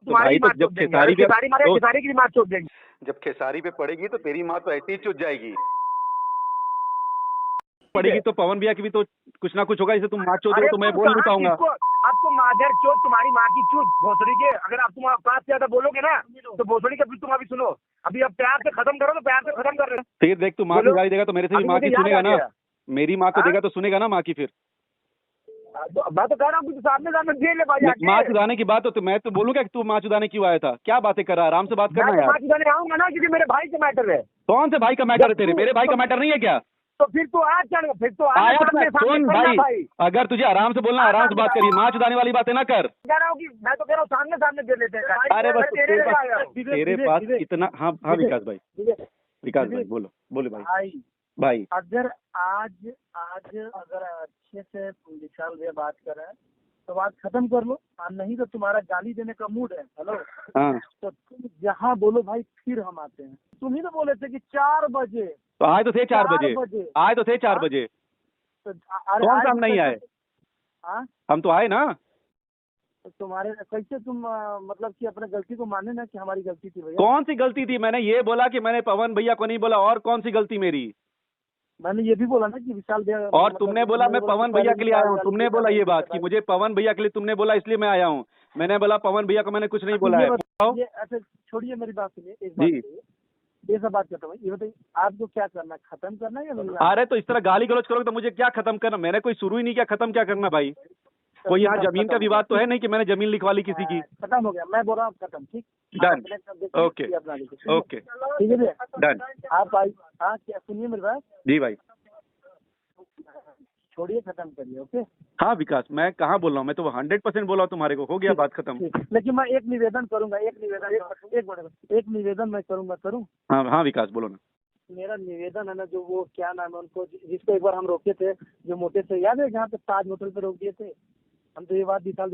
तुम्हारी माँ चोद देंगे, खेसारी मारे खेसारी की माँ चोद देंगे। जब खेसारी पे पड़ेगी तो तेरी माँ तो ऐसी ही चुत जाएगी। पड़ेगी तो पवन भैया की भी तो कुछ ना कुछ होगा, इसे तुम माँ चोद हो तो मैं बोल नहीं पाऊंगा। अब तो माधर चोद तुम्हारी माँ की चूत भोसड़ी के, अगर आप तुम औकात से ज्यादा बोलोगे ना तो भोसड़ी के फिर तुम अभी सुनो, अभी अब प्यार से खत्म करो, तो प्यार से खत्म कर रहे हैं। फिर देख तू माँ की गाली देगा तो मेरे से भी माँ की सुनेगा ना, मेरी माँ को देगा तो सुनेगा ना माँ की। फिर मैं तो कह रहा हूँ सामने सामने दे ले भाई, माँ चुदाने की बात हो तो मैं तो बोलूंगा कि तू माँ चुदाने क्यों आया था, क्या बातें कर रहा है, आराम से बात करना यार। माँ चुदाने आऊंगा ना क्योंकि मेरे भाई का मैटर है। कौन से भाई का मैटर है तेरे, मेरे भाई का मैटर नहीं है क्या? तो फिर तो आज चढ़, फिर तो आया सुन भाई, अगर तुझे आराम से बोलना आराम से बात करिए, माँ चुदाने वाली बातें ना कर। कह रहा हूँ कि मैं तो कह रहा हूँ सामने सामने दे लेते हैं। अरे बस तेरे पास इतना, हाँ हाँ विकास भाई, विकास भाई बोलो बोलो भाई। भाई अगर आज अगर अच्छे से विशाल भैया बात करें तो बात खत्म कर लो, और नहीं तो तुम्हारा गाली देने का मूड है। हेलो हाँ, तो तुम जहाँ बोलो भाई फिर हम आते हैं। तुम ही तो बोले थे कि 4 बजे, तो आए तो थे 4 बजे, आए तो थे 4 बजे, तो कौन सा हम नहीं आए? हम तो आए ना। तो तुम्हारे कैसे तुम मतलब कि अपने गलती को माने ना कि हमारी गलती थी भैया। कौन सी गलती थी? मैंने ये बोला कि मैंने पवन भैया को नहीं बोला, और कौन सी गलती मेरी? मैंने ये भी बोला ना कि विशाल भैया, और तुमने बोला मैं पवन भैया के लिए आया हूँ, तुमने बोला ये बात कि मुझे पवन भैया के लिए तुमने बोला इसलिए मैं आया हूँ। मैंने बोला पवन भैया को मैंने कुछ नहीं बोला है। अच्छा छोड़िए मेरी बात सुनिए, एक बात ये सब बात करता हूँ, ये बताइए आपको क्या करना है, खत्म करना है या नहीं? अरे तो इस तरह गाली गलौज करोगे तो मुझे क्या खत्म करना, मैंने कोई शुरू ही नहीं किया, खत्म क्या करना भाई? कोई यहाँ जमीन का विवाद तो है नहीं कि मैंने जमीन लिखवा ली किसी की। खत्म हो गया, मैं बोल रहा हूँ खत्म। ठीक, डन, ओके ओके, ठीक है भैया डन। आप आई, हाँ क्या सुनिए मेरी बात जी भाई, छोड़िए खत्म करिए। ओके हाँ विकास, मैं कहाँ बोल रहा हूँ, मैं तो 100% बोला हूँ तुम्हारे को, हो गया बात खत्म। लेकिन मैं एक निवेदन करूंगा, एक निवेदन मैं करूंगा, करूँ? हाँ हाँ विकास बोलो ना। मेरा निवेदन है ना, जो वो क्या नाम है उनको, जिसको एक बार हम रोके थे, जो मोटे से याद है जहाँ पे ताज होटल पे रोक दिए थे हम, तो ये बात विशाल